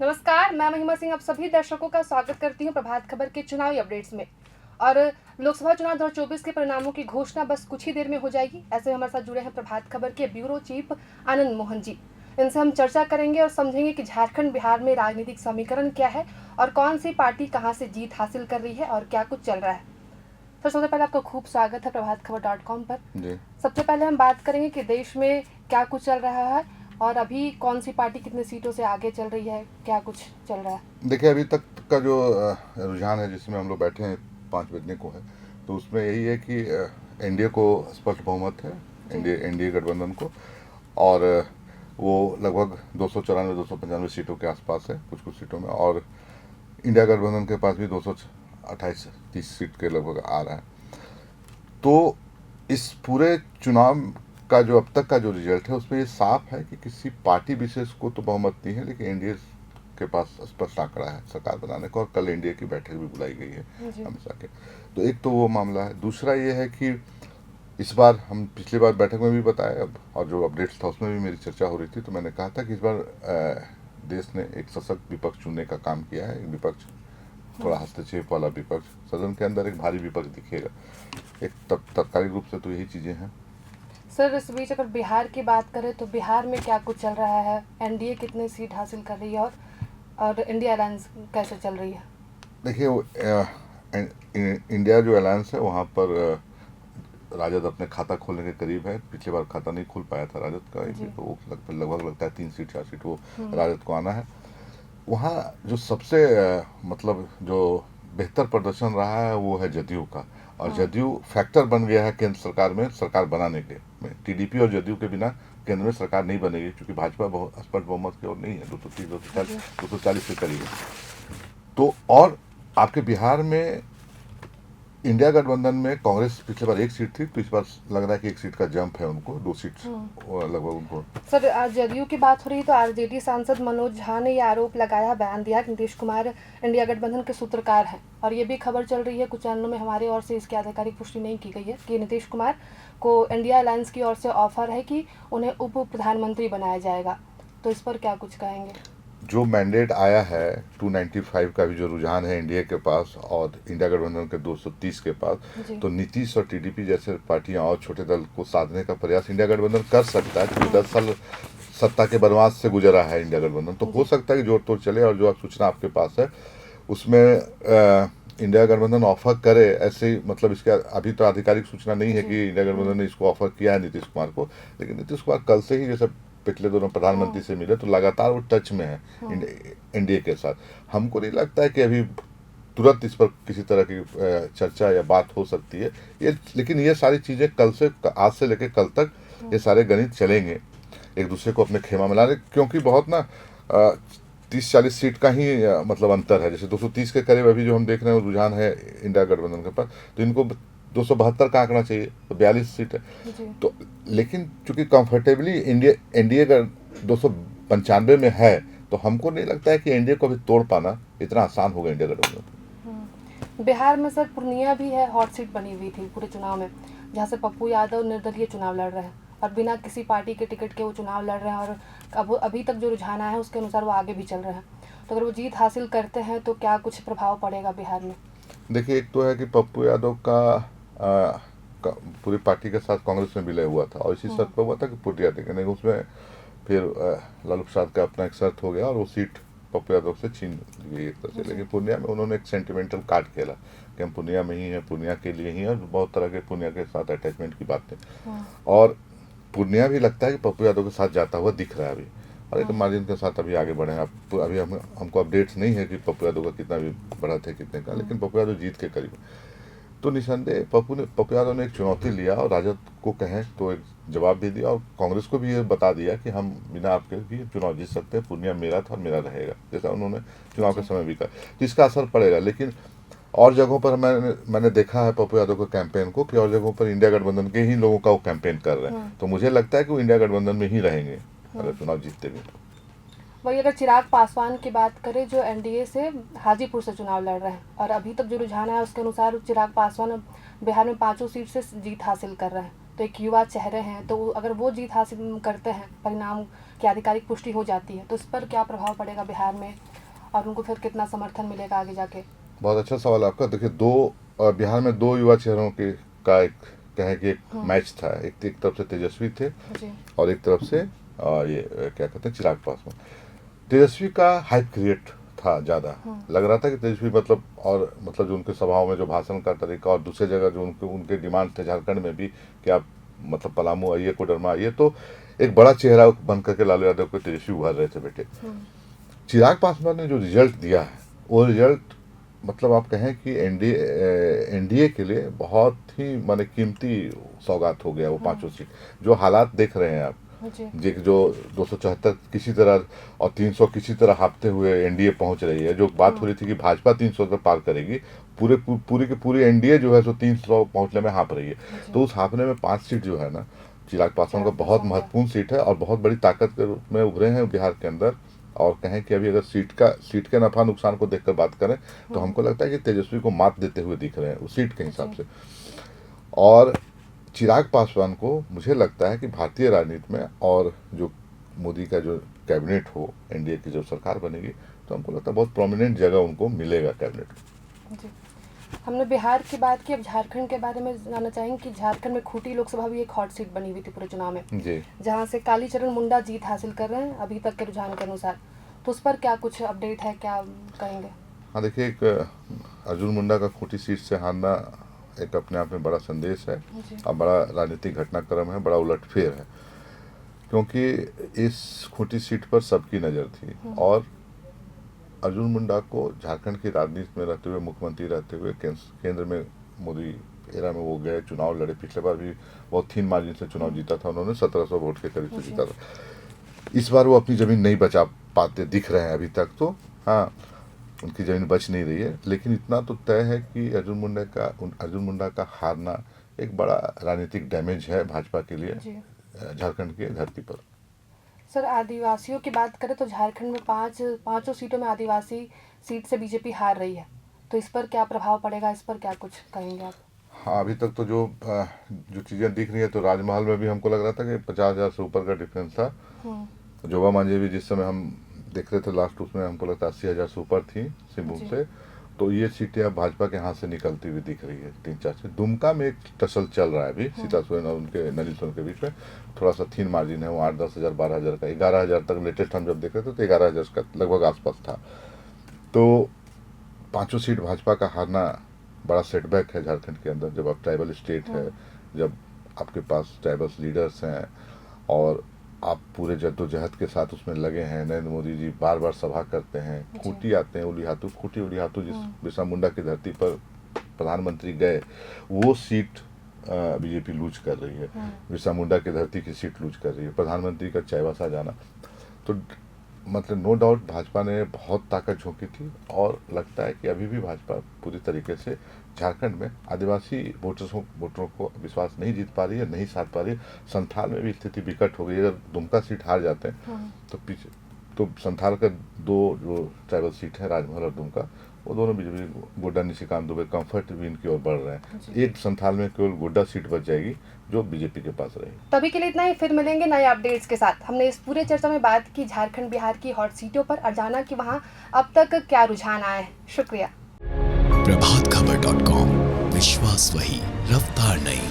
नमस्कार, मैं महिमा सिंह आप सभी दर्शकों का स्वागत करती हूं प्रभात खबर के चुनावी अपडेट्स में। और लोकसभा चुनाव 2024 के परिणामों की घोषणा बस कुछ ही देर में हो जाएगी। ऐसे में हमारे साथ जुड़े हैं प्रभात खबर के ब्यूरो चीफ आनंद मोहन जी। इनसे हम चर्चा करेंगे और समझेंगे कि झारखंड बिहार में राजनीतिक समीकरण क्या है और कौन सी पार्टी कहाँ से जीत हासिल कर रही है और क्या कुछ चल रहा है। सर, सबसे पहले आपका खूब स्वागत है प्रभात खबर .com पर जी। सबसे पहले हम बात करेंगे कि देश में क्या कुछ चल रहा है और अभी कौन सी पार्टी कितनी सीटों से आगे चल रही है, क्या कुछ चल रहा है। देखिए, अभी तक का जो रुझान है जिसमें हम लोग बैठे हैं 5 बजने को है, तो उसमें यही है कि एनडीए को स्पष्ट बहुमत है, एनडीए गठबंधन को, और वो लगभग 294-295 सीटों के आसपास है कुछ कुछ सीटों में, और इंडिया गठबंधन के पास भी 228-30 सीट के लगभग आ रहा है। तो इस पूरे चुनाव का जो अब तक का जो रिजल्ट है उसमें ये साफ है कि किसी पार्टी विशेष को तो बहुमत नहीं है, लेकिन एनडीए के पास स्पष्ट आंकड़ा है सरकार बनाने का, और कल एनडीए की बैठक भी बुलाई गई है हमेशा के। तो एक तो वो मामला है। दूसरा ये है कि इस बार हम पिछली बार बैठक में भी बताया, अब और जो अपडेट्स था उसमें भी मेरी चर्चा हो रही थी, तो मैंने कहा था कि इस बार देश ने एक सशक्त विपक्ष चुनने का काम किया है। एक विपक्ष थोड़ा हस्तक्षेप वाला विपक्ष, सदन के अंदर एक भारी विपक्ष दिखेगा एक तत्कालिक रूप से, तो यही चीज़ें हैं। सर, इस बीच अगर बिहार की बात करें तो बिहार में क्या कुछ चल रहा है, एनडीए कितने सीट हासिल कर रही है और इंडिया अलायंस कैसे चल रही है। देखिए, इंडिया जो अलायंस है वहाँ पर राजद अपने खाता खोलने के करीब है। पिछली बार खाता नहीं खुल पाया था राजद का, तो वो लगभग लगता है 3 सीट 4 सीट वो राजद को आना है। वहाँ जो सबसे मतलब जो बेहतर प्रदर्शन रहा है वो है जदयू का, और जदयू फैक्टर बन गया है केंद्र सरकार में सरकार बनाने के में। टीडीपी और जदयू के बिना केंद्र में सरकार नहीं बनेगी, क्योंकि भाजपा बहुत स्पष्ट बहुमत की ओर नहीं है, 230-240 के करीब। तो और आपके बिहार में इंडिया गठबंधन में कांग्रेस पिछले बार 1 सीट थी, तो इस बार लग रहा है कि 1 सीट का जंप है उनको, 2 सीट लगभग उनको। सर, आज जदयू की बात हो रही तो आरजेडी सांसद मनोज झा ने यह आरोप लगाया, बयान दिया कि नीतीश कुमार इंडिया गठबंधन के सूत्रकार हैं, और ये भी खबर चल रही है कुछ चैनलों में, हमारे ओर से इसकी आधिकारिक पुष्टि नहीं की गई है, कि नीतीश कुमार को इंडिया अलायंस की ओर से ऑफर है कि उन्हें उप प्रधानमंत्री बनाया जाएगा। तो इस पर क्या कुछ कहेंगे। जो मैंडेट आया है 295 का भी जो रुझान है एनडीए के पास और इंडिया गठबंधन के 230 के पास, तो नीतीश और टीडीपी जैसे पार्टियां और छोटे दल को साधने का प्रयास इंडिया गठबंधन कर सकता है, क्योंकि 10 साल सत्ता के बनवास से गुजरा है इंडिया गठबंधन। तो हो सकता है कि जोड़ तोड़ चले, और जो सूचना आपके पास है उसमें इंडिया गठबंधन ऑफर करे ऐसे, मतलब इसका अभी तो आधिकारिक सूचना नहीं है कि इंडिया गठबंधन ने इसको ऑफर किया है नीतीश कुमार को, लेकिन नीतीश कुमार कल से ही जैसे पिछले दोनों प्रधानमंत्री से मिले, तो लगातार वो टच में है एनडीए के साथ। हमको नहीं लगता है कि अभी तुरंत इस पर किसी तरह की चर्चा या बात हो सकती है ये, लेकिन ये सारी चीज़ें कल से, आज से लेकर कल तक ये सारे गणित चलेंगे एक दूसरे को अपने खेमा में लाने, क्योंकि बहुत ना 30-40 सीट का ही मतलब अंतर है। जैसे 230 के करीब अभी जो हम देख रहे हैं रुझान है इंडिया गठबंधन के पास, तो इनको 272 का आंकड़ा चाहिए, तो 42 सीट है। तो लेकिन चूंकि कंफर्टेबली एनडीए का 295 में है, तो हमको नहीं लगता है कि एनडीए को अभी तोड़ पाना इतना आसान होगा इंडिया गठबंधन। बिहार में सर पूर्णिया भी है, हॉट सीट बनी हुई थी पूरे चुनाव में, जहाँ से पप्पू यादव निर्दलीय चुनाव लड़ रहे हैं और बिना किसी पार्टी के टिकट के वो चुनाव लड़ रहे हैं, और अब अभी तक जो रुझान है उसके अनुसार वो आगे भी चल रहे हैं। तो अगर वो जीत हासिल करते हैं तो क्या कुछ प्रभाव पड़ेगा बिहार में। देखिए, एक तो है कि पप्पू यादव का पूरी पार्टी के साथ कांग्रेस में विलय हुआ था, और इसी शर्त पर हुआ था कि पूर्णिया टिकट नहीं, उसमें फिर लालू प्रसाद का अपना एक शर्त हो गया और वो सीट पप्पू यादव से छीन गई एक तरह से। लेकिन पूर्णिया में उन्होंने एक सेंटिमेंटल कार्ड खेला कि हम पूर्णिया में ही हैं, पूर्णिया के लिए ही हैं, और बहुत तरह के पूर्णिया के साथ अटैचमेंट की बातें, और पूर्णिया भी लगता है कि पप्पू यादव के साथ जाता हुआ दिख रहा है अभी, और एक मार्जिन के साथ अभी आगे बढ़े हैं। अब अभी हमको अपडेट्स नहीं है कि पप्पू यादव का कितना भी बढ़त है कितने का, लेकिन पप्पू यादव जीत के करीब। तो निसंदेह पप्पू यादव ने एक चुनौती लिया, और राजद को कहें तो एक जवाब भी दिया, और कांग्रेस को भी ये बता दिया कि हम बिना आपके भी चुनाव जीत सकते हैं, पूर्णिया मेरा था और मेरा रहेगा, जैसा उन्होंने चुनाव के समय भी कहा। तो इसका असर पड़ेगा। लेकिन और जगहों पर मैंने देखा है पप्पू यादव के कैंपेन को, कि और जगहों पर इंडिया गठबंधन के ही लोगों का वो कैंपेन कर रहे हैं, तो मुझे लगता है कि वो इंडिया गठबंधन में ही रहेंगे अगर चुनाव जीतते भी। वही अगर चिराग पासवान की बात करें जो एनडीए से हाजीपुर से चुनाव लड़ रहे हैं, और अभी तक जो रुझान है उसके अनुसार चिराग पासवान बिहार में 5 सीट से जीत हासिल कर रहे हैं, तो एक युवा चेहरे हैं, तो अगर वो जीत हासिल करते हैं, परिणाम की आधिकारिक पुष्टि हो जाती है, तो इस पर क्या प्रभाव पड़ेगा बिहार में और उनको फिर कितना समर्थन मिलेगा आगे जाके? बहुत अच्छा सवाल आपका। देखिए, बिहार में दो युवा चेहरों का एक कहें कि एक मैच था। एक तरफ से तेजस्वी थे जी। और एक तरफ से ये क्या कहते हैं, चिराग पासवान। तेजस्वी का हाइप क्रिएट था ज़्यादा। लग रहा था कि तेजस्वी मतलब जो उनके सभाओं में जो भाषण का तरीका और दूसरे जगह जो उनके डिमांड थे झारखंड में भी कि आप मतलब पलामू आइए, कोडरमा आइए, तो एक बड़ा चेहरा बन करके लालू यादव को तेजस्वी उभर रहे थे बेटे। चिराग पासवान ने जो रिजल्ट दिया है वो रिजल्ट मतलब आप कहें कि एनडीए के लिए बहुत ही माने कीमती सौगात हो गया वो पांचों सीट। जो हालात देख रहे हैं आप, जो 274 किसी तरह और 300 किसी तरह हाँपते हुए एनडीए पहुंच रही है। जो बात हो रही थी कि भाजपा 300 तक पार करेगी, पूरी की पूरी एनडीए जो है सो 300 पहुंचने में हाँप रही है। तो उस हाँपने में 5 सीट जो है ना, चिराग पासवान का बहुत महत्वपूर्ण सीट है और बहुत बड़ी ताकत के रूप में उभरे हैं बिहार के अंदर। और कहें कि अभी अगर सीट के नफा नुकसान को देखकर बात करें तो हमको लगता है कि तेजस्वी को मात देते हुए दिख रहे हैं उस सीट के हिसाब से। और चिराग पासवान को मुझे लगता है कि भारतीय राजनीति में और जो मोदी का जो कैबिनेट हो, एनडीए की जो सरकार बनेगी, तो हमको लगता है बहुत प्रोमिनेंट जगह उनको मिलेगा कैबिनेट में। हमने बिहार की बात की, अब झारखंड के बारे में जानना चाहेंगे कि झारखंड में खूंटी लोकसभा भी एक हॉट सीट बनी हुई थी पूरे चुनाव में जी, जहां से कालीचरण मुंडा जीत हासिल कर रहे हैं अभी तक के रुझान के अनुसार। तो उस पर क्या कुछ अपडेट है, क्या कहेंगे? हाँ, देखिए, एक अर्जुन मुंडा का खूंटी सीट से हारना एक अपने आप में बड़ा संदेश है और बड़ा राजनीतिक घटनाक्रम है, बड़ा उलटफेर है। क्योंकि इस खूंटी सीट पर सबकी नज़र थी और अर्जुन मुंडा को झारखंड की राजनीति में रहते हुए, मुख्यमंत्री रहते हुए, केंद्र में मोदी एरा में वो गए, चुनाव लड़े। पिछले बार भी बहुत थीन मार्जिन से चुनाव जीता था उन्होंने, 1700 वोट के करीब से जीता था। इस बार वो अपनी ज़मीन नहीं बचा पाते दिख रहे हैं अभी तक। तो हाँ, उनकी ज़मीन बच नहीं रही है, लेकिन इतना तो तय है कि अर्जुन मुंडा का हारना एक बड़ा राजनीतिक डैमेज है भाजपा के लिए झारखंड की धरती पर। सर, आदिवासियों की बात करें तो झारखंड में पांचों सीटों में आदिवासी सीट से बीजेपी हार रही है। तो इस पर क्या प्रभाव पड़ेगा, इस पर क्या कुछ कहेंगे आप? हाँ, अभी तक तो जो चीज़ें दिख रही है, तो राजमहल में भी हमको लग रहा था कि 50,000 से ऊपर का डिफरेंस था। जोबा मांझी भी जिस समय हम देख रहे थे लास्ट, उसमें हमको लगता है 80,000 से ऊपर थी सिंहभूम से। तो ये सीटें अब भाजपा के हाथ से निकलती हुई दिख रही है 3-4 से। दुमका में एक टसल चल रहा है अभी, सीता सोरेन और उनके नलिन सोरेन के बीच में थोड़ा सा थीन मार्जिन है। वो 8-10 हज़ार, 12 हज़ार का, 11 हज़ार तक लेटेस्ट हम जब देख रहे थे तो 11 हज़ार का लगभग आसपास था। तो पांचों सीट भाजपा का हारना बड़ा सेटबैक है झारखंड के अंदर। जब आप ट्राइबल स्टेट है, जब आपके पास ट्राइबल लीडर्स हैं और आप पूरे जद्दोजहद के साथ उसमें लगे हैं। नरेंद्र मोदी जी बार बार सभा करते हैं, खूंटी आते हैं, खूंटी उलिहातू जिस बिरसा मुंडा की धरती पर प्रधानमंत्री गए, वो सीट बीजेपी लूज कर रही है। बिरसा मुंडा की धरती की सीट लूज कर रही है। प्रधानमंत्री का चाईबासा जाना, तो मतलब नो डाउट भाजपा ने बहुत ताकत झोंकी थी और लगता है कि अभी भी भाजपा पूरी तरीके से झारखंड में आदिवासी वोटरों को विश्वास नहीं जीत पा रही है, नहीं साध पा रही है। संथाल में भी स्थिति विकट हो गई है। अगर दुमका सीट हार जाते हैं तो संथाल का 2 जो ट्राइबल सीट है, राजमहल और दुमका, वो दोनों BJP, Godda Nishikant Dubey comfort win की ओर बढ़ रहे हैं। एक संथाल में केवल गोड्डा सीट बच जाएगी जो बीजेपी के पास रहेगी। तभी के लिए इतना ही, फिर मिलेंगे नए अपडेट्स के साथ। हमने इस पूरे चर्चा में बात की झारखंड बिहार की हॉट सीटों पर और जाना कि वहां अब तक क्या रुझान आए हैं। शुक्रिया। प्रभातखबर.com, विश्वास वही, रफ्तार नहीं।